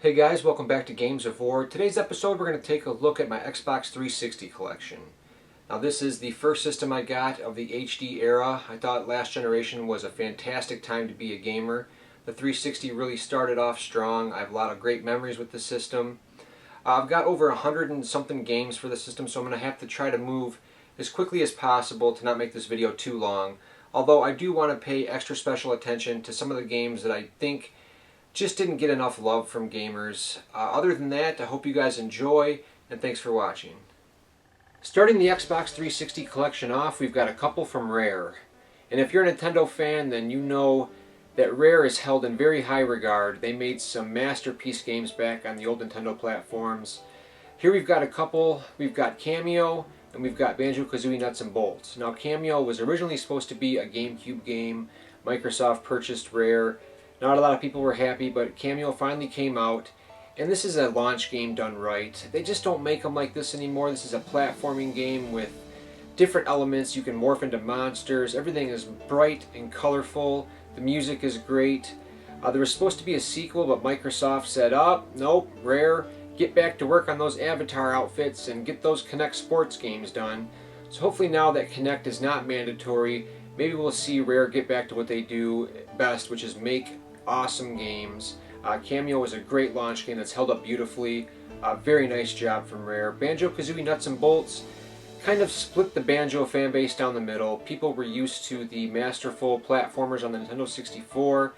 Hey guys, welcome back to Games of War. Today's episode we're going to take a look at my Xbox 360 collection. Now this is the first system I got of the HD era. I thought last generation was a fantastic time to be a gamer. The 360 really started off strong. I have a lot of great memories with the system. I've got over 100 and something games for the system, so I'm going to have to try to move as quickly as possible to not make this video too long. Although I do want to pay extra special attention to some of the games that I think just didn't get enough love from gamers. Other than that, I hope you guys enjoy, and thanks for watching. Starting the Xbox 360 collection off, we've got a couple from Rare. And if you're a Nintendo fan, then you know that Rare is held in very high regard. They made some masterpiece games back on the old Nintendo platforms. Here we've got a couple. We've got Cameo, and we've got Banjo-Kazooie Nuts and Bolts. Now Cameo was originally supposed to be a GameCube game. Microsoft purchased Rare. Not a lot of people were happy, but Cameo finally came out, and this is a launch game done right. They just don't make them like this anymore. This is a platforming game with different elements. You can morph into monsters. Everything is bright and colorful. The music is great. There was supposed to be a sequel, but Microsoft said, nope, Rare, get back to work on those Avatar outfits and get those Kinect sports games done. So hopefully now that Kinect is not mandatory, maybe we'll see Rare get back to what they do best, which is make awesome games. Cameo was a great launch game that's held up beautifully. Very nice job from Rare. Banjo-Kazooie Nuts and Bolts kind of split the Banjo fan base down the middle. People were used to the masterful platformers on the Nintendo 64.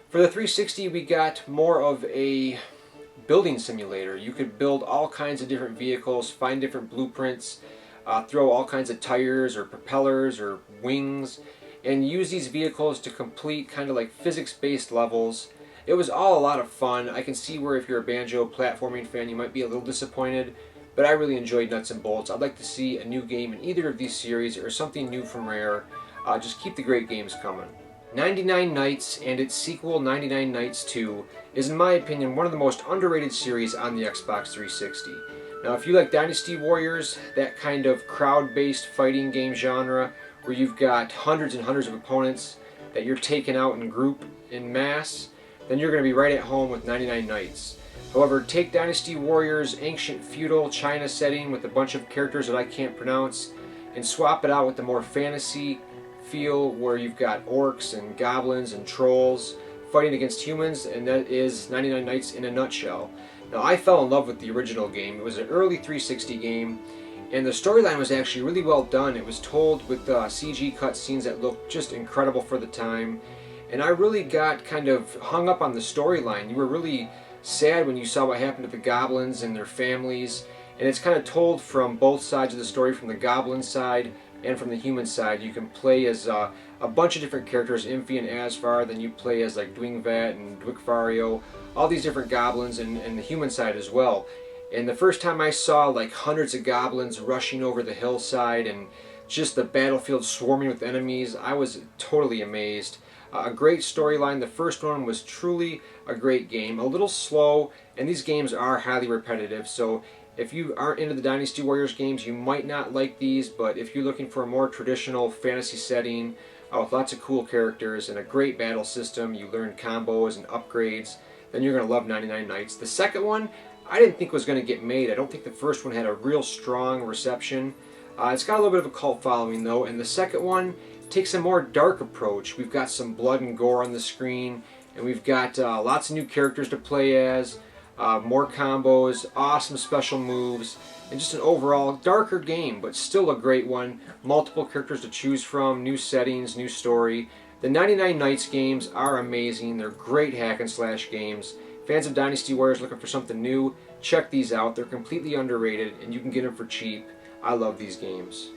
For the 360 we got more of a building simulator. You could build all kinds of different vehicles, find different blueprints, throw all kinds of tires or propellers or wings, and use these vehicles to complete kind of like physics-based levels. It was all a lot of fun. I can see where if you're a Banjo platforming fan you might be a little disappointed, but I really enjoyed Nuts and Bolts. I'd like to see a new game in either of these series or something new from Rare. Just keep the great games coming. 99 Nights and its sequel 99 Nights 2 is in my opinion one of the most underrated series on the Xbox 360. Now if you like Dynasty Warriors, that kind of crowd-based fighting game genre, where you've got hundreds and hundreds of opponents that you're taking out in group, in mass, then you're going to be right at home with 99 Nights. However, take Dynasty Warriors' ancient feudal China setting with a bunch of characters that I can't pronounce, and swap it out with the more fantasy feel where you've got orcs and goblins and trolls fighting against humans, and that is 99 Nights in a nutshell. Now I fell in love with the original game. It was an early 360 game, and the storyline was actually really well done. It was told with CG cutscenes that looked just incredible for the time. And I really got kind of hung up on the storyline. You were really sad when you saw what happened to the goblins and their families. And it's kind of told from both sides of the story, from the goblin side and from the human side. You can play as a bunch of different characters, Imphi and Asvar. Then you play as like Dwingvat and Dwikvario. All these different goblins, and the human side as well. And the first time I saw like hundreds of goblins rushing over the hillside and just the battlefield swarming with enemies, I was totally amazed. A great storyline. The first one was truly a great game. A little slow, and these games are highly repetitive, so if you aren't into the Dynasty Warriors games, you might not like these, but if you're looking for a more traditional fantasy setting with lots of cool characters and a great battle system, you learn combos and upgrades, then you're going to love 99 Nights. The second one I didn't think was going to get made. I don't think the first one had a real strong reception. It's got a little bit of a cult following though, and the second one takes a more dark approach. We've got some blood and gore on the screen, and we've got lots of new characters to play as, more combos, awesome special moves, and just an overall darker game, but still a great one. Multiple characters to choose from, new settings, new story. The 99 Nights games are amazing. They're great hack and slash games. Fans of Dynasty Warriors looking for something new, check these out. They're completely underrated, and you can get them for cheap. I love these games.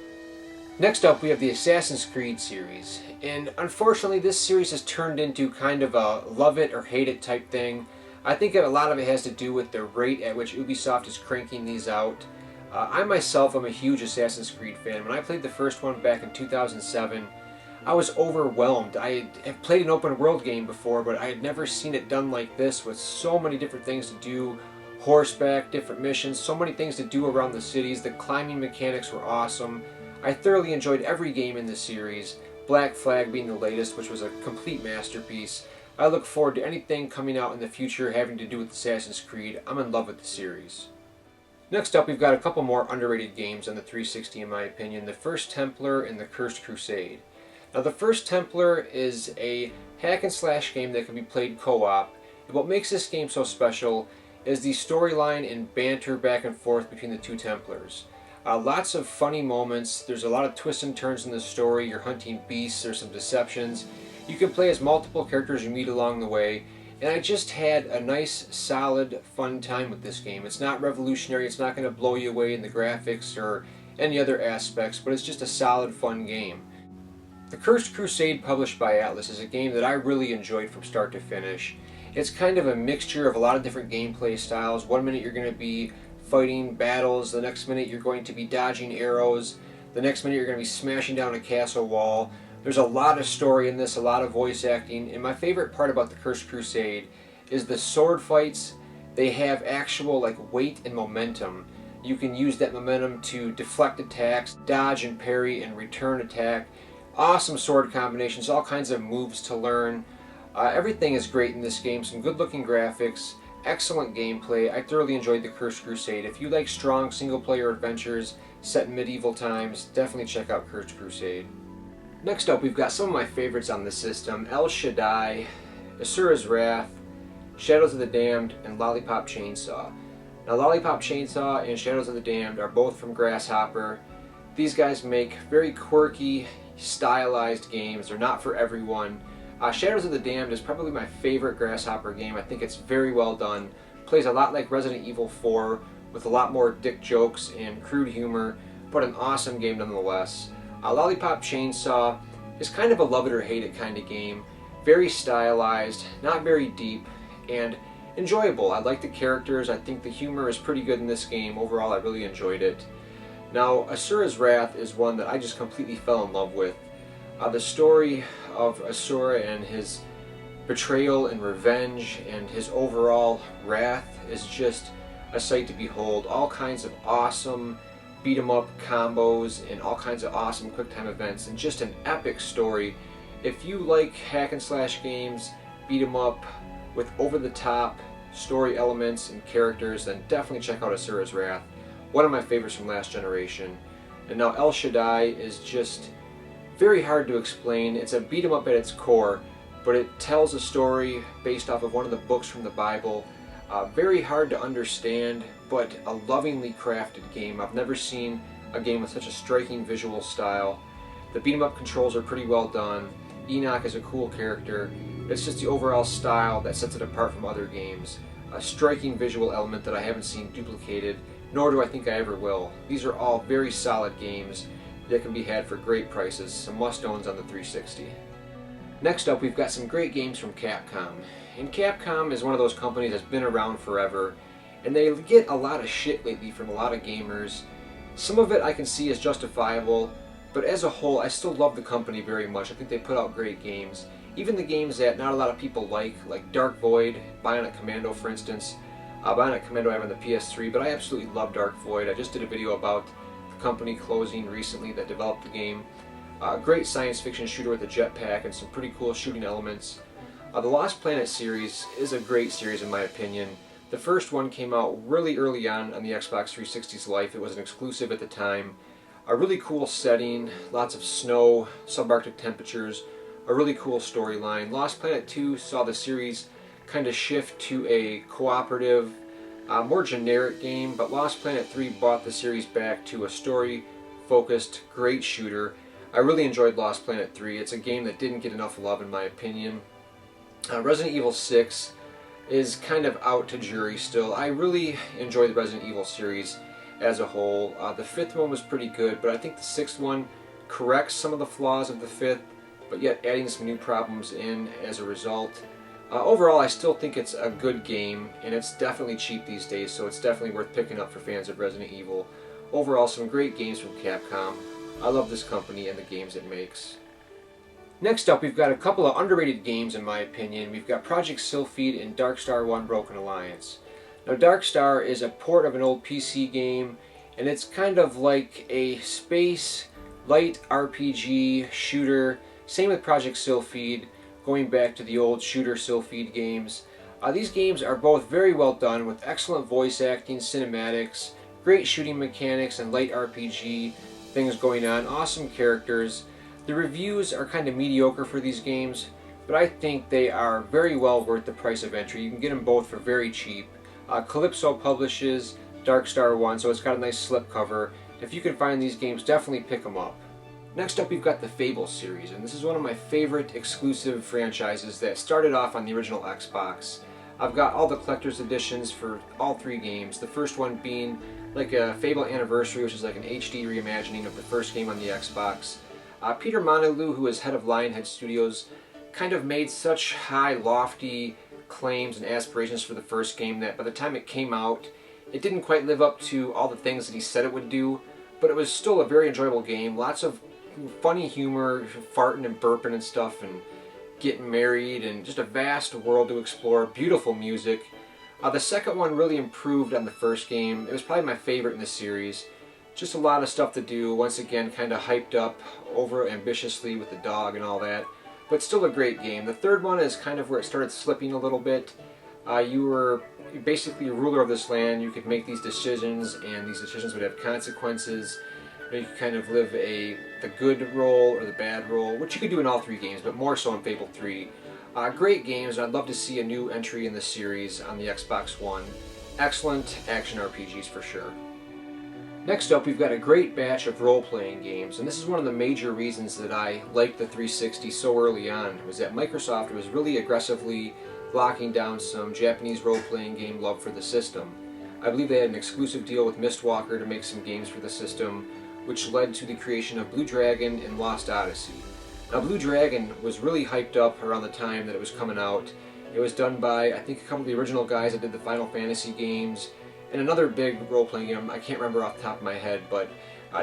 Next up, we have the Assassin's Creed series. And unfortunately, this series has turned into kind of a love it or hate it type thing. I think a lot of it has to do with the rate at which Ubisoft is cranking these out. I myself am a huge Assassin's Creed fan. When I played the first one back in 2007, I was overwhelmed. I have played an open world game before, but I had never seen it done like this, with so many different things to do. Horseback, different missions, so many things to do around the cities. The climbing mechanics were awesome. I thoroughly enjoyed every game in this series, Black Flag being the latest, which was a complete masterpiece. I look forward to anything coming out in the future having to do with Assassin's Creed. I'm in love with the series. Next up, we've got a couple more underrated games on the 360 in my opinion. The First Templar and the Cursed Crusade. Now the First Templar is a hack and slash game that can be played co-op. And what makes this game so special is the storyline and banter back and forth between the two Templars. Lots of funny moments. There's a lot of twists and turns in the story. You're hunting beasts. There's some deceptions. You can play as multiple characters you meet along the way. And I just had a nice, solid, fun time with this game. It's not revolutionary. It's not going to blow you away in the graphics or any other aspects, but it's just a solid, fun game. The Cursed Crusade, published by Atlas, is a game that I really enjoyed from start to finish. It's kind of a mixture of a lot of different gameplay styles. One minute you're going to be fighting battles, the next minute you're going to be dodging arrows, the next minute you're going to be smashing down a castle wall. There's a lot of story in this, a lot of voice acting, and my favorite part about the Cursed Crusade is the sword fights. They have actual weight and momentum. You can use that momentum to deflect attacks, dodge and parry and return attack. Awesome sword combinations, all kinds of moves to learn. Everything is great in this game, some good looking graphics, excellent gameplay. I thoroughly enjoyed the Cursed Crusade. If you like strong single player adventures set in medieval times, definitely check out Cursed Crusade. Next up, we've got some of my favorites on the system: El Shaddai, Asura's Wrath, Shadows of the Damned, and Lollipop Chainsaw. Now Lollipop Chainsaw and Shadows of the Damned are both from Grasshopper. These guys make very quirky, stylized games. They're not for everyone. Shadows of the Damned is probably my favorite Grasshopper game. I think it's very well done. Plays a lot like Resident Evil 4 with a lot more dick jokes and crude humor, but an awesome game nonetheless. Lollipop Chainsaw is kind of a love it or hate it kind of game. Very stylized, not very deep, and enjoyable. I like the characters. I think the humor is pretty good in this game. Overall, I really enjoyed it. Now, Asura's Wrath is one that I just completely fell in love with. The story of Asura and his betrayal and revenge and his overall wrath is just a sight to behold. All kinds of awesome beat 'em up combos and all kinds of awesome quick time events, and just an epic story. If you like hack and slash games, beat 'em up with over the top story elements and characters, then definitely check out Asura's Wrath. One of my favorites from last generation. And now El Shaddai is just very hard to explain. It's a beat 'em up at its core, but it tells a story based off of one of the books from the Bible. Very hard to understand, but a lovingly crafted game. I've never seen a game with such a striking visual style. The beat 'em up controls are pretty well done. Enoch is a cool character. It's just the overall style that sets it apart from other games. A striking visual element that I haven't seen duplicated, nor do I think I ever will. These are all very solid games that can be had for great prices, some must-owns on the 360. Next up, we've got some great games from Capcom. And Capcom is one of those companies that's been around forever, and they get a lot of shit lately from a lot of gamers. Some of it I can see is justifiable, but as a whole, I still love the company very much. I think they put out great games. Even the games that not a lot of people like Dark Void, Bionic Commando for instance. Bionic Commando I have on the PS3, but I absolutely love Dark Void. I just did a video about company closing recently that developed the game. Great science fiction shooter with a jetpack and some pretty cool shooting elements. The Lost Planet series is a great series in my opinion. The first one came out really early on the Xbox 360's life. It was an exclusive at the time. A really cool setting, lots of snow, subarctic temperatures, a really cool storyline. Lost Planet 2 saw the series kind of shift to a cooperative, more generic game, but Lost Planet 3 brought the series back to a story-focused, great shooter. I really enjoyed Lost Planet 3. It's a game that didn't get enough love in my opinion. Resident Evil 6 is kind of out to jury still. I really enjoyed the Resident Evil series as a whole. The fifth one was pretty good, but I think the sixth one corrects some of the flaws of the fifth, but yet adding some new problems in as a result. Overall, I still think it's a good game, and it's definitely cheap these days, so it's definitely worth picking up for fans of Resident Evil. Overall, some great games from Capcom. I love this company and the games it makes. Next up, we've got a couple of underrated games in my opinion. We've got Project Sylphid and Darkstar 1 Broken Alliance. Now, Darkstar is a port of an old PC game, and it's kind of like a space light RPG shooter. Same with Project Sylphid. going back to the old shooter Sylphied games. These games are both very well done with excellent voice acting, cinematics, great shooting mechanics, and light RPG things going on, awesome characters. The reviews are kind of mediocre for these games, but I think they are very well worth the price of entry. You can get them both for very cheap. Calypso publishes Dark Star 1, so it's got a nice slipcover. If you can find these games, definitely pick them up. Next up, we've got the Fable series, and this is one of my favorite exclusive franchises that started off on the original Xbox. I've got all the collector's editions for all three games, the first one being like a Fable Anniversary, which is like an HD reimagining of the first game on the Xbox. Peter Monalou, who is head of Lionhead Studios, kind of made such high, lofty claims and aspirations for the first game that by the time it came out, it didn't quite live up to all the things that he said it would do, but it was still a very enjoyable game. Lots of funny humor, farting and burping and stuff, and getting married, and just a vast world to explore, beautiful music. The second one really improved on the first game. It was probably my favorite in the series. Just a lot of stuff to do, once again kind of hyped up over ambitiously with the dog and all that, but still a great game. The third one is kind of where it started slipping a little bit. You were basically a ruler of this land. You could make these decisions, and these decisions would have consequences. You could kind of live the good role or the bad role, which you could do in all three games, but more so in Fable 3. Great games, and I'd love to see a new entry in the series on the Xbox One. Excellent action RPGs for sure. Next up, we've got a great batch of role-playing games, and this is one of the major reasons that I liked the 360 so early on, was that Microsoft was really aggressively locking down some Japanese role-playing game love for the system. I believe they had an exclusive deal with Mistwalker to make some games for the system, which led to the creation of Blue Dragon and Lost Odyssey. Now, Blue Dragon was really hyped up around the time that it was coming out. It was done by, I think, a couple of the original guys that did the Final Fantasy games, and another big role-playing game, I can't remember off the top of my head, but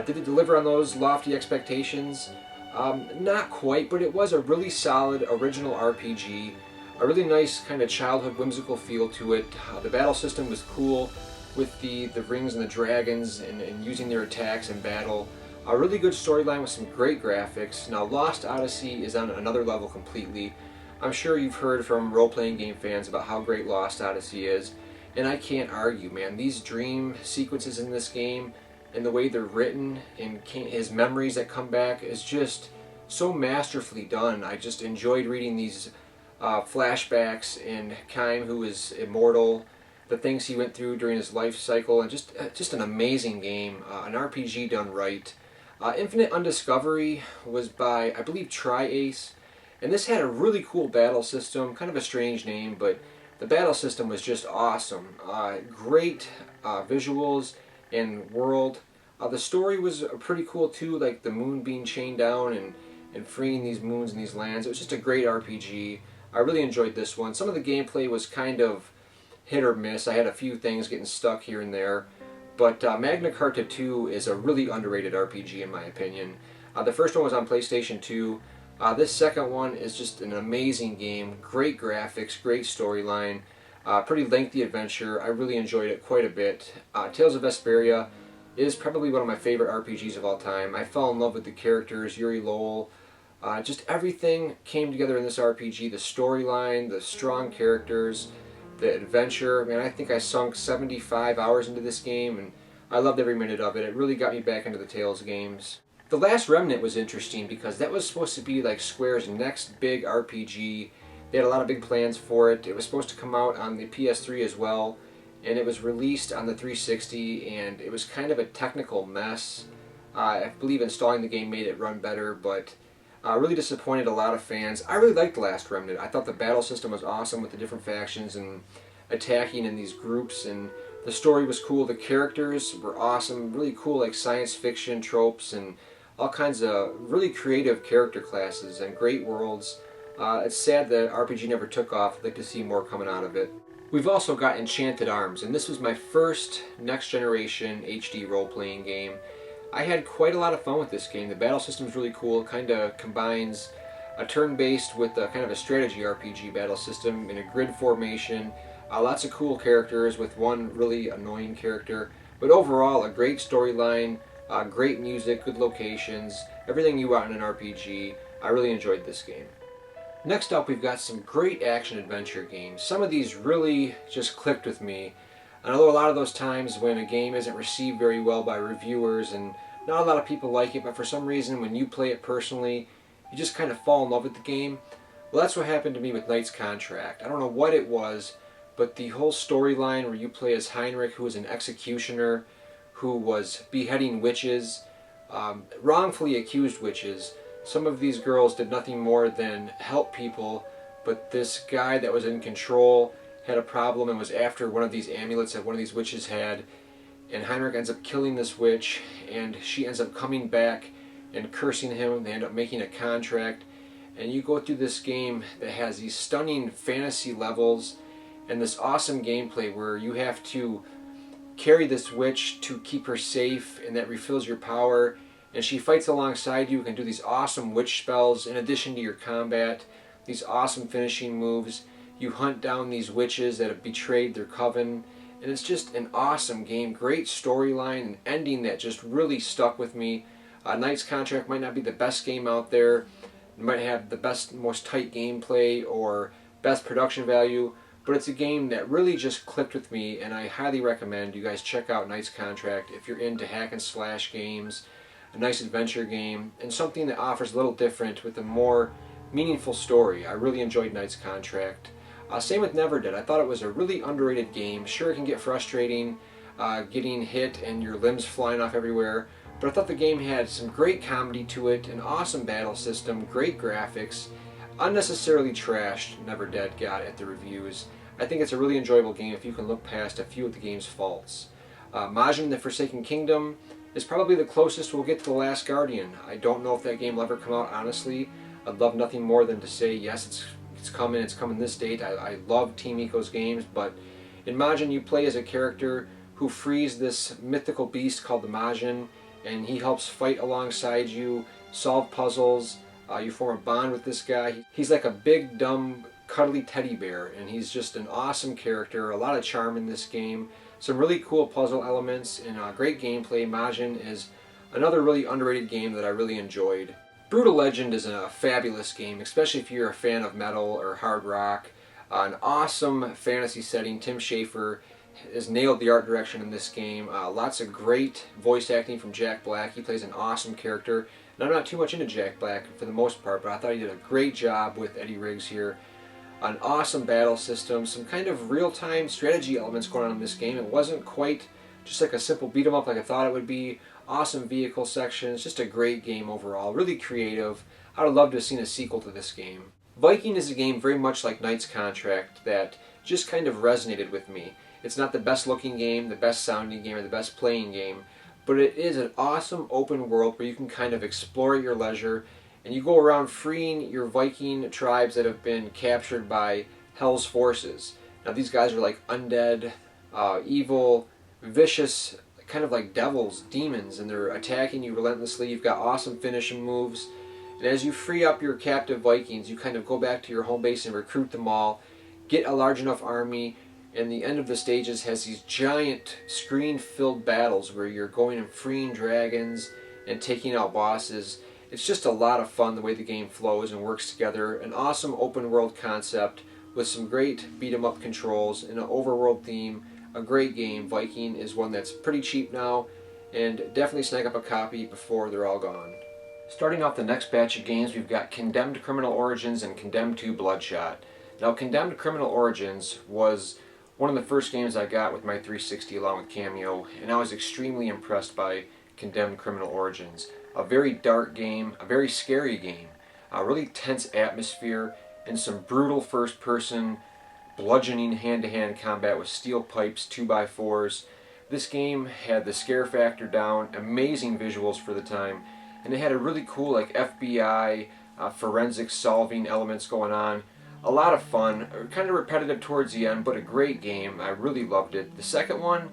did it deliver on those lofty expectations? Not quite, but it was a really solid original RPG, a really nice kind of childhood whimsical feel to it. The battle system was cool, with the rings and the dragons and using their attacks in battle. A really good storyline with some great graphics. Now, Lost Odyssey is on another level completely. I'm sure you've heard from role-playing game fans about how great Lost Odyssey is, and I can't argue, man. These dream sequences in this game and the way they're written and his memories that come back is just so masterfully done. I just enjoyed reading these flashbacks and Kaim, who is immortal, the things he went through during his life cycle, and just an amazing game, an RPG done right. Infinite Undiscovery was by, I believe, Tri-Ace, and this had a really cool battle system, kind of a strange name, but the battle system was just awesome. Great visuals and world. The story was pretty cool too, like the moon being chained down and freeing these moons and these lands. It was just a great RPG. I really enjoyed this one. Some of the gameplay was kind of hit or miss. I had a few things getting stuck here and there. But Magna Carta 2 is a really underrated RPG in my opinion. The first one was on PlayStation 2. This second one is just an amazing game. Great graphics, great storyline, pretty lengthy adventure. I really enjoyed it quite a bit. Tales of Vesperia is probably one of my favorite RPGs of all time. I fell in love with the characters, Yuri Lowell. Just everything came together in this RPG. The storyline, the strong characters, the adventure. Man, I think I sunk 75 hours into this game, and I loved every minute of it. It really got me back into the Tales games. The Last Remnant was interesting because that was supposed to be like Square's next big RPG. They had a lot of big plans for it. It was supposed to come out on the PS3 as well, and it was released on the 360, and it was kind of a technical mess. I believe installing the game made it run better, but really disappointed a lot of fans. I really liked The Last Remnant. I thought the battle system was awesome with the different factions and attacking in these groups, and the story was cool. The characters were awesome, really cool, like science fiction tropes and all kinds of really creative character classes and great worlds. It's sad that RPG never took off. I'd like to see more coming out of it. We've also got Enchanted Arms, and this was my first next generation HD role-playing game. I had quite a lot of fun with this game. The battle system is really cool. It kind of combines a turn-based with a kind of a strategy RPG battle system in a grid formation. Lots of cool characters with one really annoying character. But overall, a great storyline, great music, good locations, everything you want in an RPG. I really enjoyed this game. Next up, we've got some great action-adventure games. Some of these really just clicked with me. And although a lot of those times when a game isn't received very well by reviewers and not a lot of people like it, but for some reason when you play it personally, you just kind of fall in love with the game. Well, that's what happened to me with Knight's Contract. I don't know what it was, but the whole storyline where you play as Heinrich, who was an executioner, who was beheading witches, wrongfully accused witches. Some of these girls did nothing more than help people, but this guy that was in control had a problem and was after one of these amulets that one of these witches had, and Heinrich ends up killing this witch, and she ends up coming back and cursing him. They end up making a contract, and you go through this game that has these stunning fantasy levels and this awesome gameplay where you have to carry this witch to keep her safe, and that refills your power, and she fights alongside you. You can do these awesome witch spells in addition to your combat, these awesome finishing moves. You hunt down these witches that have betrayed their coven, and it's just an awesome game. Great storyline and ending that just really stuck with me. Knight's Contract might not be the best game out there, it might have the best, most tight gameplay or best production value, but it's a game that really just clicked with me, and I highly recommend you guys check out Knight's Contract if you're into hack and slash games, a nice adventure game, and something that offers a little different with a more meaningful story. I really enjoyed Knight's Contract. Same with Never Dead. I thought it was a really underrated game. Sure, it can get frustrating getting hit and your limbs flying off everywhere, but I thought the game had some great comedy to it, an awesome battle system, great graphics, unnecessarily trashed. Never Dead got at the reviews. I think it's a really enjoyable game if you can look past a few of the game's faults. Majin the Forsaken Kingdom is probably the closest we'll get to The Last Guardian. I don't know if that game will ever come out, honestly. I'd love nothing more than to say, yes, it's coming this date. I love Team Ico's games, but in Majin you play as a character who frees this mythical beast called the Majin, and he helps fight alongside you, solve puzzles. You form a bond with this guy. He's like a big, dumb, cuddly teddy bear, and he's just an awesome character. A lot of charm in this game. Some really cool puzzle elements and great gameplay. Majin is another really underrated game that I really enjoyed. Brutal Legend is a fabulous game, especially if you're a fan of metal or hard rock. An awesome fantasy setting. Tim Schafer has nailed the art direction in this game. Lots of great voice acting from Jack Black. He plays an awesome character. And I'm not too much into Jack Black for the most part, but I thought he did a great job with Eddie Riggs here. An awesome battle system, some kind of real-time strategy elements going on in this game. It wasn't quite just like a simple beat 'em up like I thought it would be. Awesome vehicle sections, just a great game overall, really creative. I would love to have seen a sequel to this game. Viking is a game very much like Knight's Contract that just kind of resonated with me. It's not the best looking game, the best sounding game, or the best playing game, but it is an awesome open world where you can kind of explore at your leisure, and you go around freeing your Viking tribes that have been captured by Hell's forces. Now these guys are like undead, evil, vicious, kind of like devils, demons, and they're attacking you relentlessly. You've got awesome finishing moves, and as you free up your captive Vikings, you kind of go back to your home base and recruit them all, get a large enough army, and the end of the stages has these giant screen-filled battles where you're going and freeing dragons and taking out bosses. It's just a lot of fun the way the game flows and works together. An awesome open world concept with some great beat 'em up controls and an overworld theme. A great game. Viking is one that's pretty cheap now, and definitely snag up a copy before they're all gone. Starting off the next batch of games, we've got Condemned Criminal Origins and Condemned 2 Bloodshot. Now Condemned Criminal Origins was one of the first games I got with my 360 along with Cameo, and I was extremely impressed by Condemned Criminal Origins. A very dark game, a very scary game, a really tense atmosphere, and some brutal first-person bludgeoning hand-to-hand combat with steel pipes, 2x4s. This game had the scare factor down, amazing visuals for the time, and it had a really cool like FBI forensic solving elements going on. A lot of fun, kind of repetitive towards the end, but a great game. I really loved it. The second one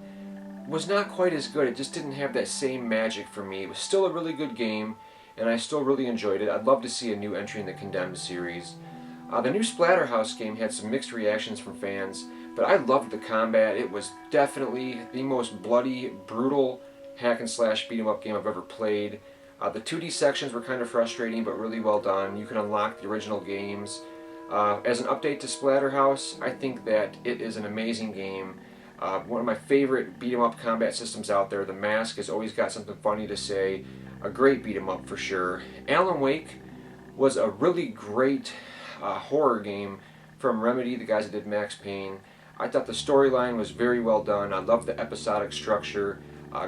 was not quite as good. It just didn't have that same magic for me. It was still a really good game, and I still really enjoyed it. I'd love to see a new entry in the Condemned series. The new Splatterhouse game had some mixed reactions from fans, but I loved the combat. It was definitely the most bloody, brutal hack and slash beat 'em up game I've ever played. The 2D sections were kind of frustrating, but really well done. You can unlock the original games. As an update to Splatterhouse, I think that it is an amazing game. One of my favorite beat-em-up combat systems out there. The Mask has always got something funny to say. A great beat-em-up for sure. Alan Wake was a really great horror game from Remedy, the guys that did Max Payne. I thought the storyline was very well done. I loved the episodic structure.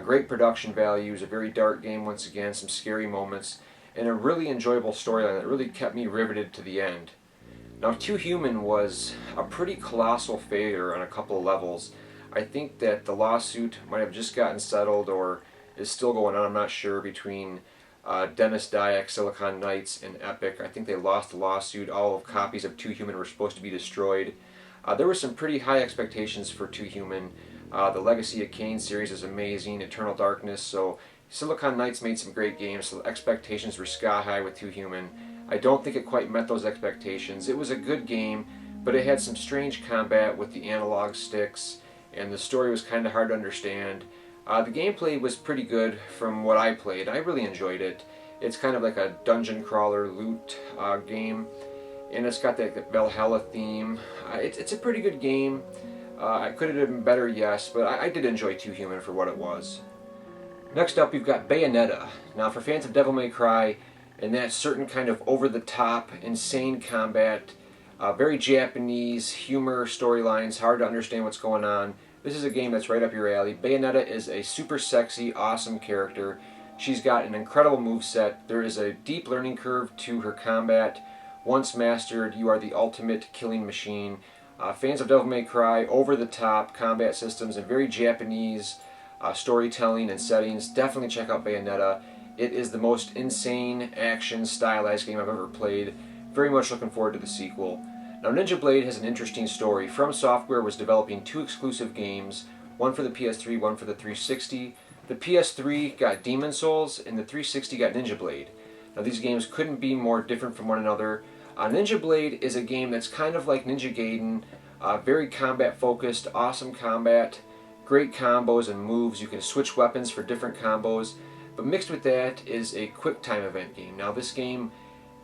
Great production values, a very dark game once again, some scary moments, and a really enjoyable storyline that really kept me riveted to the end. Now, Too Human was a pretty colossal failure on a couple of levels. I think that the lawsuit might have just gotten settled or is still going on, I'm not sure, between Dennis Dyack, Silicon Knights, and Epic. I think they lost the lawsuit. All of copies of Too Human were supposed to be destroyed. There were some pretty high expectations for Too Human. The Legacy of Kain series is amazing, Eternal Darkness, so Silicon Knights made some great games, so the expectations were sky high with Too Human. I don't think it quite met those expectations. It was a good game, but it had some strange combat with the analog sticks, and the story was kind of hard to understand. The gameplay was pretty good from what I played. I really enjoyed it. It's kind of like a dungeon crawler loot game, and it's got that Valhalla theme. It's a pretty good game. I could have been better, yes, but I did enjoy Too Human for what it was. Next up, we've got Bayonetta. Now, for fans of Devil May Cry, and that certain kind of over-the-top, insane combat, very Japanese humor storylines, hard to understand what's going on. This is a game that's right up your alley. Bayonetta is a super sexy, awesome character. She's got an incredible moveset. There is a deep learning curve to her combat. Once mastered, you are the ultimate killing machine. Fans of Devil May Cry, over-the-top combat systems and very Japanese storytelling and settings, definitely check out Bayonetta. It is the most insane action stylized game I've ever played. Very much looking forward to the sequel. Now, Ninja Blade has an interesting story. From Software was developing two exclusive games, one for the PS3, one for the 360. The PS3 got Demon's Souls, and the 360 got Ninja Blade. Now, these games couldn't be more different from one another. Ninja Blade is a game that's kind of like Ninja Gaiden, very combat focused, awesome combat, great combos and moves. You can switch weapons for different combos, but mixed with that is a quick time event game. Now, this game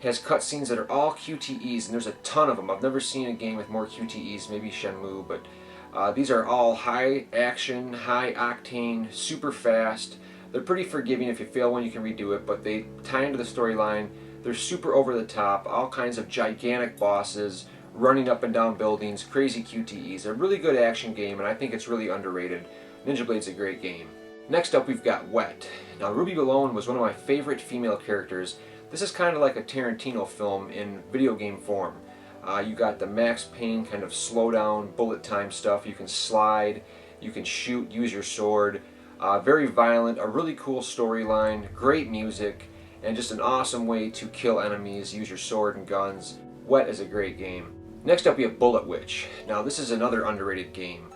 has cutscenes that are all QTEs, and there's a ton of them. I've never seen a game with more QTEs, maybe Shenmue, but these are all high action, high octane, super fast. They're pretty forgiving. If you fail one, you can redo it, but they tie into the storyline. They're super over the top, all kinds of gigantic bosses, running up and down buildings, crazy QTEs. A really good action game, and I think it's really underrated. Ninja Blade's a great game. Next up, we've got Wet. Now, Ruby Malone was one of my favorite female characters. This is kind of like a Tarantino film in video game form. You got the Max Payne kind of slow down, bullet time stuff. You can slide, you can shoot, use your sword. Very violent, a really cool storyline, great music, and just an awesome way to kill enemies, use your sword and guns. Wet is a great game. Next up, we have Bullet Witch. Now, this is another underrated game.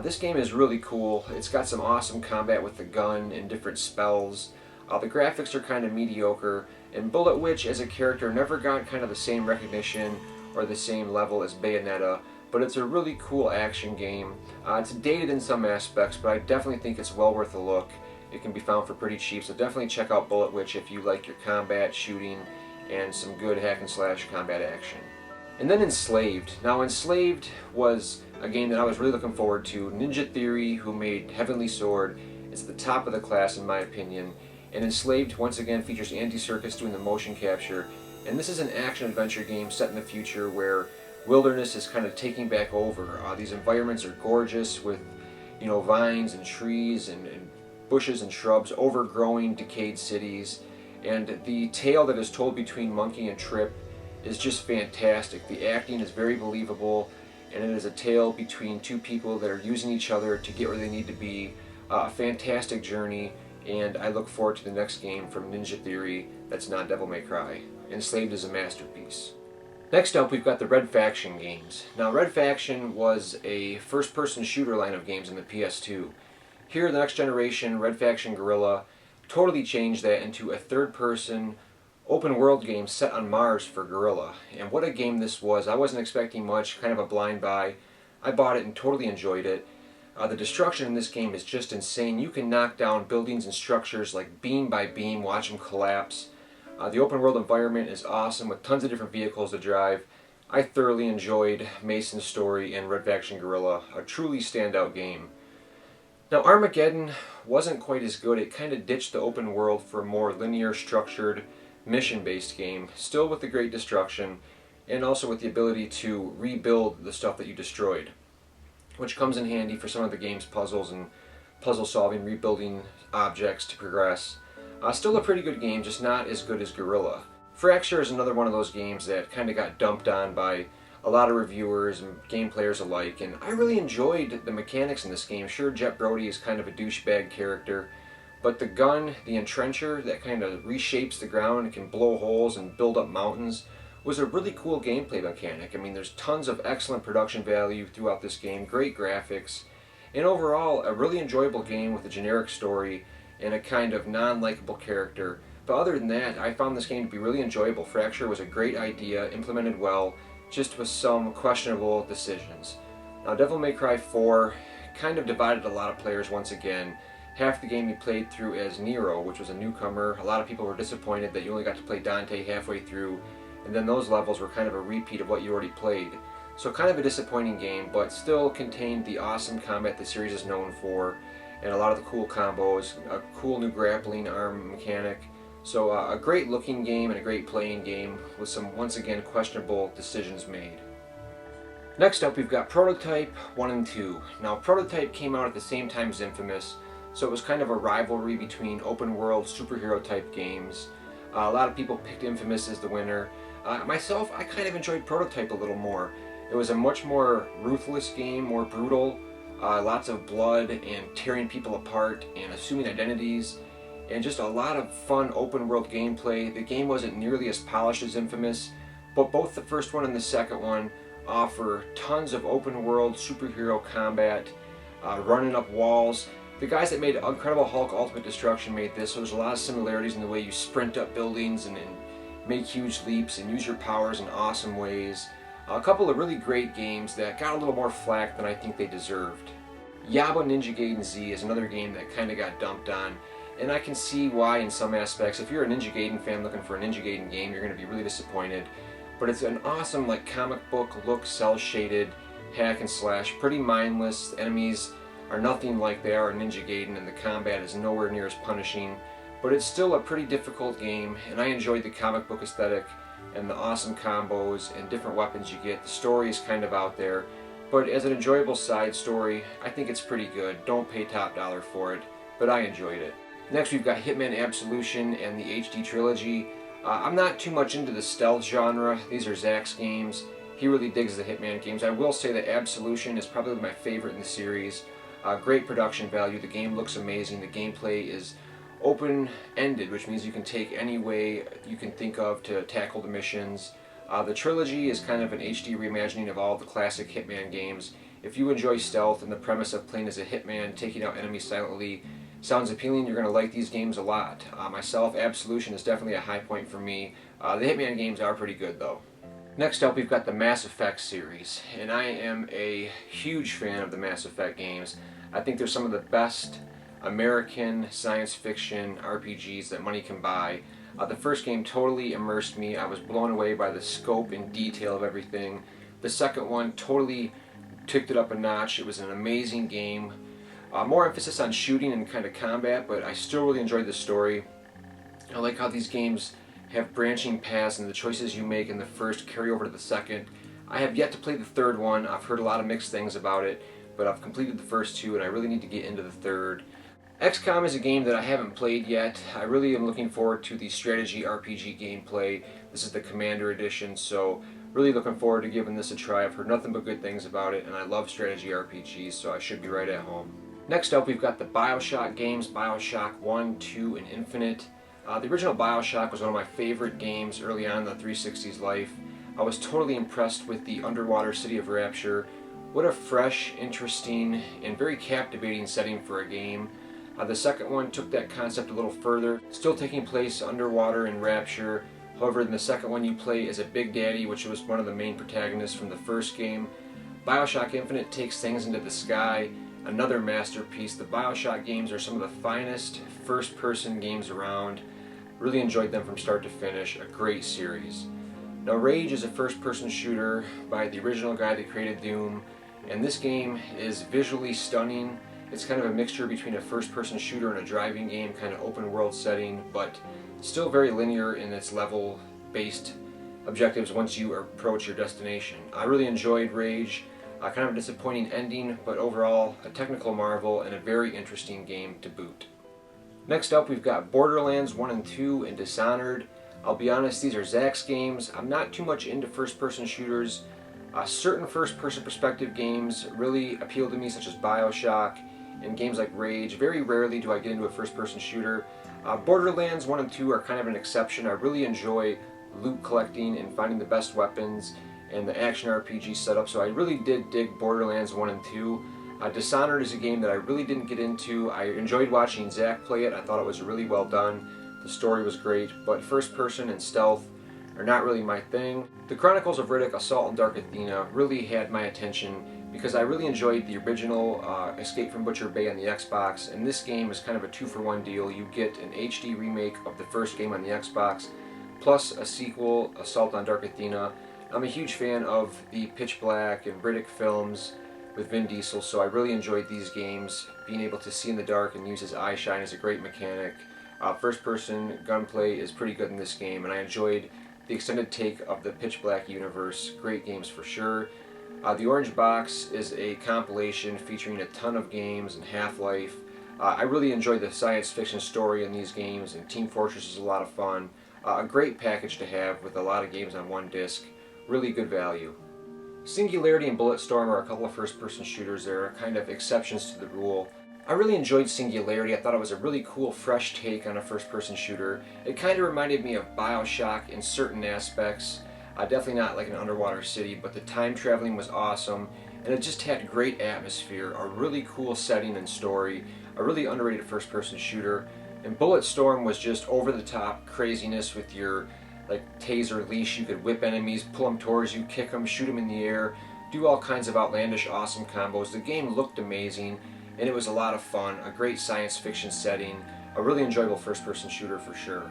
This game is really cool. It's got some awesome combat with the gun and different spells. The graphics are kind of mediocre, and Bullet Witch as a character never got kind of the same recognition or the same level as Bayonetta, but it's a really cool action game. It's dated in some aspects, but I definitely think it's well worth a look. It can be found for pretty cheap, so definitely check out Bullet Witch if you like your combat, shooting, and some good hack and slash combat action. And then Enslaved. Now, Enslaved was a game that I was really looking forward to. Ninja Theory, who made Heavenly Sword, is at the top of the class in my opinion. And Enslaved once again features Andy Serkis doing the motion capture. And this is an action-adventure game set in the future where wilderness is kind of taking back over. These environments are gorgeous with, vines and trees and bushes and shrubs overgrowing decayed cities. And the tale that is told between Monkey and Trip is just fantastic. The acting is very believable, and it is a tale between two people that are using each other to get where they need to be. A fantastic journey, and I look forward to the next game from Ninja Theory that's not Devil May Cry. Enslaved is a masterpiece. Next up, we've got the Red Faction games. Now, Red Faction was a first-person shooter line of games in the PS2. Here, the next generation, Red Faction Guerrilla, totally changed that into a third-person open-world game set on Mars for Guerrilla. And what a game this was. I wasn't expecting much, kind of a blind buy. I bought it and totally enjoyed it. The destruction in this game is just insane. You can knock down buildings and structures like beam by beam, watch them collapse. The open world environment is awesome with tons of different vehicles to drive. I thoroughly enjoyed Mason's Story and Red Faction Guerrilla, a truly standout game. Now Armageddon wasn't quite as good. It kind of ditched the open world for a more linear, structured, mission-based game, still with the great destruction, and also with the ability to rebuild the stuff that you destroyed, which comes in handy for some of the game's puzzles and puzzle solving, rebuilding objects to progress. Still a pretty good game, just not as good as Guerrilla. Fracture is another one of those games that kind of got dumped on by a lot of reviewers and game players alike, and I really enjoyed the mechanics in this game. Sure, Jet Brody is kind of a douchebag character, but the gun, the entrencher that kind of reshapes the ground and can blow holes and build up mountains, was a really cool gameplay mechanic. I mean, there's tons of excellent production value throughout this game, great graphics, and overall a really enjoyable game with a generic story and a kind of non-likable character. But other than that, I found this game to be really enjoyable. Fracture was a great idea, implemented well, just with some questionable decisions. Now Devil May Cry 4 kind of divided a lot of players once again. Half the game you played through as Nero, which was a newcomer. A lot of people were disappointed that you only got to play Dante halfway through, and then those levels were kind of a repeat of what you already played. So kind of a disappointing game, but still contained the awesome combat the series is known for, and a lot of the cool combos, a cool new grappling arm mechanic. So a great looking game and a great playing game with some, once again, questionable decisions made. Next up, we've got Prototype 1 and 2. Now Prototype came out at the same time as Infamous, so it was kind of a rivalry between open world superhero type games. A lot of people picked Infamous as the winner. Myself, I kind of enjoyed Prototype a little more. It was a much more ruthless game, more brutal, lots of blood and tearing people apart and assuming identities, and just a lot of fun open world gameplay. The game wasn't nearly as polished as Infamous, but both the first one and the second one offer tons of open world superhero combat, running up walls. The guys that made Incredible Hulk Ultimate Destruction made this, so there's a lot of similarities in the way you sprint up buildings and make huge leaps and use your powers in awesome ways. A couple of really great games that got a little more flack than I think they deserved. Yaba Ninja Gaiden Z is another game that kind of got dumped on, and I can see why in some aspects. If you're a Ninja Gaiden fan looking for a Ninja Gaiden game, you're going to be really disappointed. But it's an awesome, like, comic book look, cel-shaded hack and slash, pretty mindless. The enemies are nothing like they are in Ninja Gaiden, and the combat is nowhere near as punishing. But it's still a pretty difficult game, and I enjoyed the comic book aesthetic and the awesome combos and different weapons you get. The story is kind of out there, but as an enjoyable side story, I think it's pretty good. Don't pay top dollar for it, but I enjoyed it. Next, we've got Hitman Absolution and the HD Trilogy. I'm not too much into the stealth genre. These are Zach's games. He really digs the Hitman games. I will say that Absolution is probably my favorite in the series. Great production value. The game looks amazing. The gameplay is open-ended, which means you can take any way you can think of to tackle the missions. The trilogy is kind of an HD reimagining of all the classic Hitman games. If you enjoy stealth and the premise of playing as a hitman, taking out enemies silently, sounds appealing, you're going to like these games a lot. Myself, Absolution is definitely a high point for me. The Hitman games are pretty good though. Next up, we've got the Mass Effect series, and I am a huge fan of the Mass Effect games. I think they're some of the best American science fiction RPGs that money can buy. The first game totally immersed me. I was blown away by the scope and detail of everything. The second one totally ticked it up a notch. It was an amazing game. More emphasis on shooting and kind of combat, but I still really enjoyed the story. I like how these games have branching paths, and the choices you make in the first carry over to the second. I have yet to play the third one. I've heard a lot of mixed things about it, but I've completed the first two, and I really need to get into the third. XCOM is a game that I haven't played yet. I really am looking forward to the strategy RPG gameplay. This is the Commander Edition, so really looking forward to giving this a try. I've heard nothing but good things about it, and I love strategy RPGs, so I should be right at home. Next up, we've got the BioShock games, BioShock 1, 2, and Infinite. The original BioShock was one of my favorite games early on in the 360's life. I was totally impressed with the underwater city of Rapture. What a fresh, interesting, and very captivating setting for a game. The second one took that concept a little further, still taking place underwater in Rapture. However, in the second one you play as a Big Daddy, which was one of the main protagonists from the first game. BioShock Infinite takes things into the sky, another masterpiece. The BioShock games are some of the finest first-person games around. Really enjoyed them from start to finish. A great series. Now Rage is a first-person shooter by the original guy that created Doom, and this game is visually stunning. It's kind of a mixture between a first-person shooter and a driving game, kind of open-world setting, but still very linear in its level-based objectives once you approach your destination. I really enjoyed Rage. Kind of a disappointing ending, but overall a technical marvel and a very interesting game to boot. Next up, we've got Borderlands 1 and 2 and Dishonored. I'll be honest, these are Zach's games. I'm not too much into first-person shooters. Certain first-person perspective games really appeal to me, such as BioShock and games like Rage. Very rarely do I get into a first-person shooter. Borderlands 1 and 2 are kind of an exception. I really enjoy loot collecting and finding the best weapons and the action RPG setup, so I really did dig Borderlands 1 and 2. Dishonored is a game that I really didn't get into. I enjoyed watching Zach play it. I thought it was really well done. The story was great, but first person and stealth are not really my thing. The Chronicles of Riddick: Assault on Dark Athena really had my attention because I really enjoyed the original Escape from Butcher Bay on the Xbox, and this game is kind of a 2-for-1 deal. You get an HD remake of the first game on the Xbox, plus a sequel, Assault on Dark Athena. I'm a huge fan of the Pitch Black and Riddick films with Vin Diesel, so I really enjoyed these games. Being able to see in the dark and use his eye shine is a great mechanic. First-person gunplay is pretty good in this game, and I enjoyed the extended take of the Pitch Black universe. Great games for sure. The Orange Box is a compilation featuring a ton of games and Half-Life. I really enjoyed the science fiction story in these games, and Team Fortress is a lot of fun. A great package to have with a lot of games on one disc. Really good value. Singularity and Bulletstorm are a couple of first-person shooters that are kind of exceptions to the rule. I really enjoyed Singularity. I thought it was a really cool, fresh take on a first-person shooter. It kind of reminded me of BioShock in certain aspects. Definitely not like an underwater city, but the time traveling was awesome, and it just had great atmosphere, a really cool setting and story, a really underrated first-person shooter. And Bulletstorm was just over-the-top craziness with your taser leash. You could whip enemies, pull them towards you, kick them, shoot them in the air, do all kinds of outlandish, awesome combos. The game looked amazing, and it was a lot of fun. A great science fiction setting, a really enjoyable first-person shooter for sure.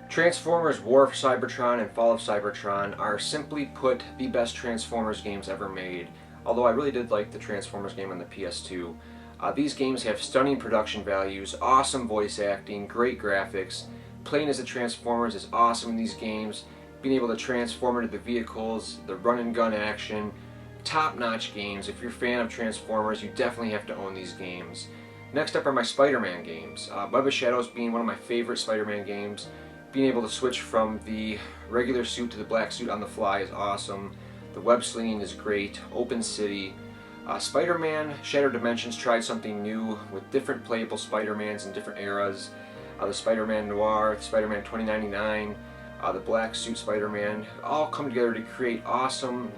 Transformers War of Cybertron and Fall of Cybertron are, simply put, the best Transformers games ever made, although I really did like the Transformers game on the PS2. These games have stunning production values, awesome voice acting, great graphics. Playing as the Transformers is awesome in these games. Being able to transform into the vehicles, the run and gun action, top-notch games. If you're a fan of Transformers, you definitely have to own these games. Next up are my Spider-Man games. Web of Shadows being one of my favorite Spider-Man games. Being able to switch from the regular suit to the black suit on the fly is awesome. The web slinging is great. Open City. Spider-Man Shattered Dimensions tried something new with different playable Spider-Mans in different eras. The Spider-Man Noir, the Spider-Man 2099, the Black Suit Spider-Man, all come together to create awesome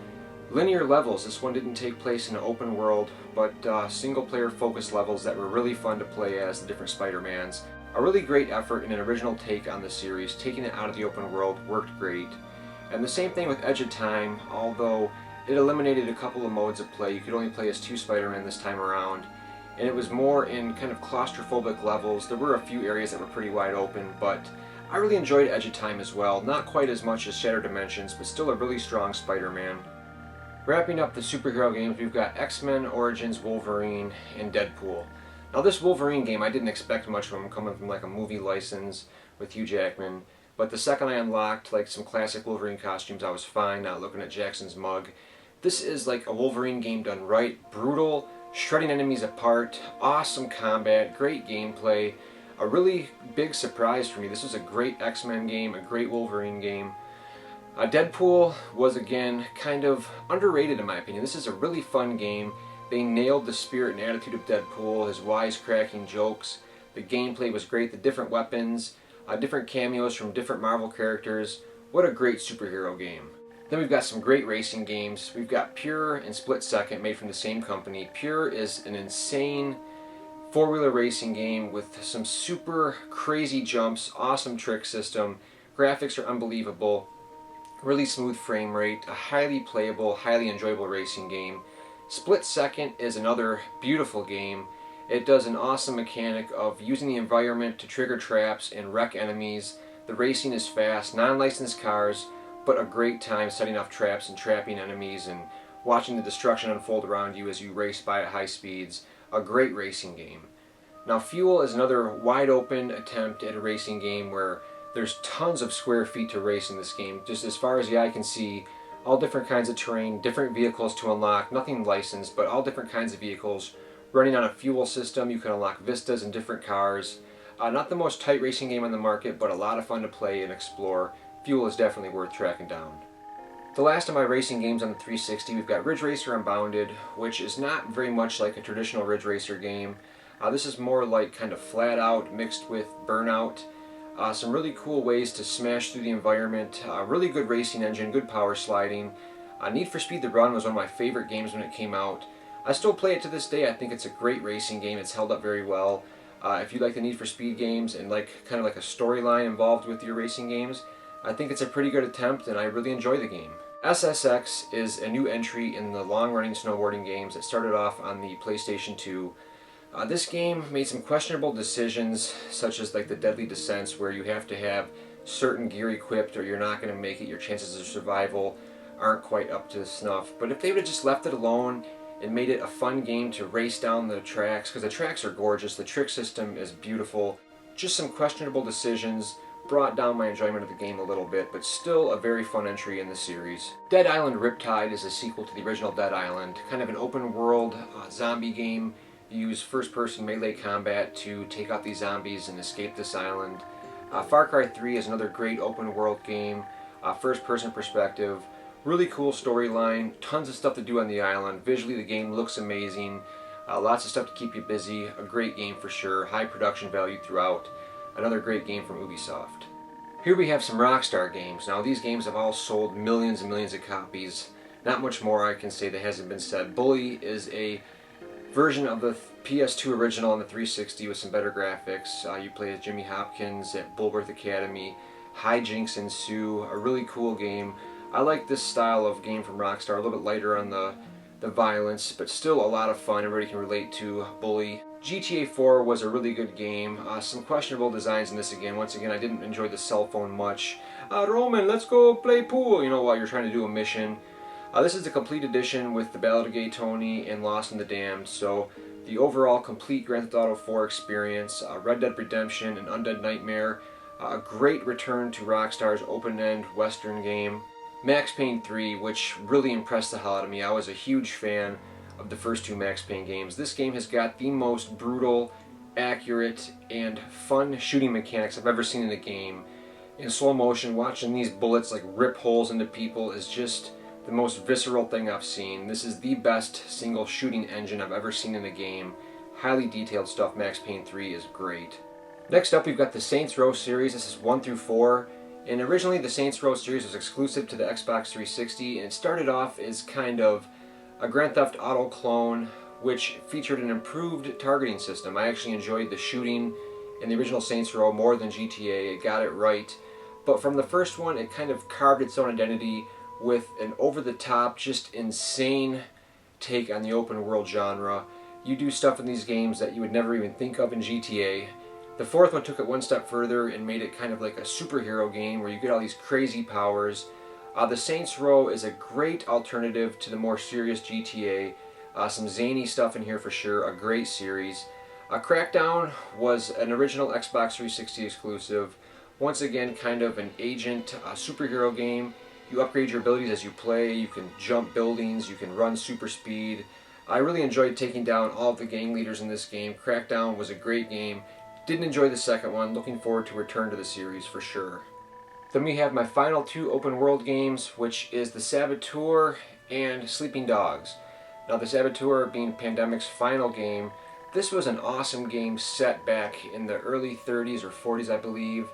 linear levels. This one didn't take place in an open world, but single-player focused levels that were really fun to play as the different Spider-Mans. A really great effort and an original take on the series. Taking it out of the open world worked great. And the same thing with Edge of Time, although it eliminated a couple of modes of play. You could only play as 2 Spider-Men this time around. And it was more in kind of claustrophobic levels. There were a few areas that were pretty wide open, but I really enjoyed Edge of Time as well. Not quite as much as Shattered Dimensions, but still a really strong Spider-Man. Wrapping up the superhero games, we've got X-Men, Origins, Wolverine, and Deadpool. Now this Wolverine game, I didn't expect much from, coming from like a movie license with Hugh Jackman, but the second I unlocked like some classic Wolverine costumes, I was fine, not looking at Jackson's mug. This is like a Wolverine game done right. Brutal, shredding enemies apart, awesome combat, great gameplay, a really big surprise for me. This was a great X-Men game, a great Wolverine game. Deadpool was again kind of underrated in my opinion. This is a really fun game. They nailed the spirit and attitude of Deadpool, his wisecracking jokes. The gameplay was great, the different weapons, different cameos from different Marvel characters. What a great superhero game. Then we've got some great racing games. We've got Pure and Split Second, made from the same company. Pure is an insane four-wheeler racing game with some super crazy jumps, awesome trick system. Graphics are unbelievable. Really smooth frame rate, a highly playable, highly enjoyable racing game. Split Second is another beautiful game. It does an awesome mechanic of using the environment to trigger traps and wreck enemies. The racing is fast, non-licensed cars, but a great time setting off traps and trapping enemies and watching the destruction unfold around you as you race by at high speeds. A great racing game. Now Fuel is another wide open attempt at a racing game where there's tons of square feet to race in this game. Just as far as the eye can see, all different kinds of terrain, different vehicles to unlock, nothing licensed, but all different kinds of vehicles. Running on a fuel system, you can unlock vistas and different cars. Not the most tight racing game on the market, but a lot of fun to play and explore. Fuel is definitely worth tracking down. The last of my racing games on the 360, we've got Ridge Racer Unbounded, which is not very much like a traditional Ridge Racer game. This is more like kind of flat out mixed with Burnout. Some really cool ways to smash through the environment, really good racing engine, good power sliding. Need for Speed The Run was one of my favorite games when it came out. I still play it to this day. I think it's a great racing game. It's held up very well. If you like the Need for Speed games and like kind of like a storyline involved with your racing games, I think it's a pretty good attempt and I really enjoy the game. SSX is a new entry in the long-running snowboarding games that started off on the PlayStation 2. This game made some questionable decisions, such as like the deadly descents where you have to have certain gear equipped or you're not going to make it. Your chances of survival aren't quite up to snuff. But if they would have just left it alone and made it a fun game to race down the tracks, because the tracks are gorgeous, the trick system is beautiful, just some questionable decisions brought down my enjoyment of the game a little bit, but still a very fun entry in the series. Dead Island Riptide is a sequel to the original Dead Island, kind of an open world zombie game. You use first-person melee combat to take out these zombies and escape this island. Far Cry 3 is another great open world game, first-person perspective, really cool storyline, tons of stuff to do on the island. Visually the game looks amazing, lots of stuff to keep you busy, a great game for sure, high production value throughout. Another great game from Ubisoft. Here we have some Rockstar games. Now these games have all sold millions and millions of copies. Not much more I can say that hasn't been said. Bully is a version of the PS2 original on the 360 with some better graphics. You play as Jimmy Hopkins at Bulworth Academy. Hijinks ensue. A really cool game. I like this style of game from Rockstar. A little bit lighter on the violence, but still a lot of fun. Everybody can relate to Bully. GTA 4 was a really good game. Some questionable designs in this again. Once again, I didn't enjoy the cell phone much. Roman, let's go play pool, while you're trying to do a mission. This is the complete edition with the Ballad of Gay Tony and Lost in the Damned. So the overall complete Grand Theft Auto 4 experience, Red Dead Redemption and Undead Nightmare, a great return to Rockstar's open-end Western game. Max Payne 3, which really impressed the hell out of me. I was a huge fan of the first two Max Payne games. This game has got the most brutal, accurate, and fun shooting mechanics I've ever seen in a game. In slow motion, watching these bullets like rip holes into people is just the most visceral thing I've seen. This is the best single shooting engine I've ever seen in a game. Highly detailed stuff. Max Payne 3 is great. Next up we've got the Saints Row series. This is 1 through 4. And originally the Saints Row series was exclusive to the Xbox 360 and it started off as kind of a Grand Theft Auto clone which featured an improved targeting system. I actually enjoyed the shooting in the original Saints Row more than GTA. It got it right. But from the first one it kind of carved its own identity with an over-the-top, just insane take on the open world genre. You do stuff in these games that you would never even think of in GTA. The fourth one took it one step further and made it kind of like a superhero game where you get all these crazy powers. The Saints Row is a great alternative to the more serious GTA. Some zany stuff in here for sure, a great series. Crackdown was an original Xbox 360 exclusive. Once again, kind of an agent superhero game. You upgrade your abilities as you play, you can jump buildings, you can run super speed. I really enjoyed taking down all of the gang leaders in this game. Crackdown was a great game. Didn't enjoy the second one, looking forward to return to the series for sure. Then we have my final two open world games, which is The Saboteur and Sleeping Dogs. Now The Saboteur being Pandemic's final game, this was an awesome game set back in the early 30s or 40s I believe.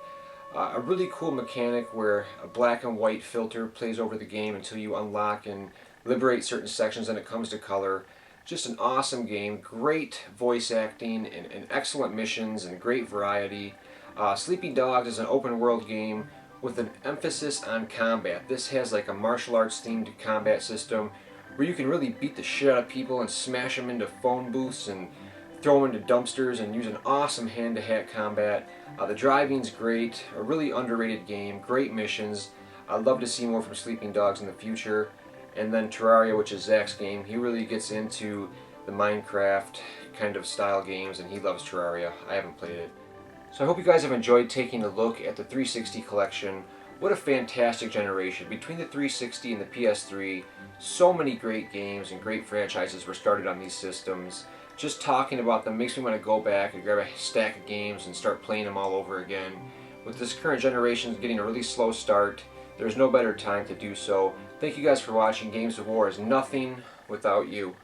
A really cool mechanic where a black and white filter plays over the game until you unlock and liberate certain sections and it comes to color. Just an awesome game, great voice acting and excellent missions and great variety. Sleeping Dogs is an open world game with an emphasis on combat. This has like a martial arts themed combat system where you can really beat the shit out of people and smash them into phone booths and throw them into dumpsters and use an awesome hand-to-hand combat. The driving's great, a really underrated game, great missions. I'd love to see more from Sleeping Dogs in the future. And then Terraria, which is Zach's game, he really gets into the Minecraft kind of style games, and he loves Terraria. I haven't played it. So I hope you guys have enjoyed taking a look at the 360 collection. What a fantastic generation. Between the 360 and the PS3, so many great games and great franchises were started on these systems. Just talking about them makes me want to go back and grab a stack of games and start playing them all over again. With this current generation getting a really slow start, there's no better time to do so. Thank you guys for watching. Games of War is nothing without you.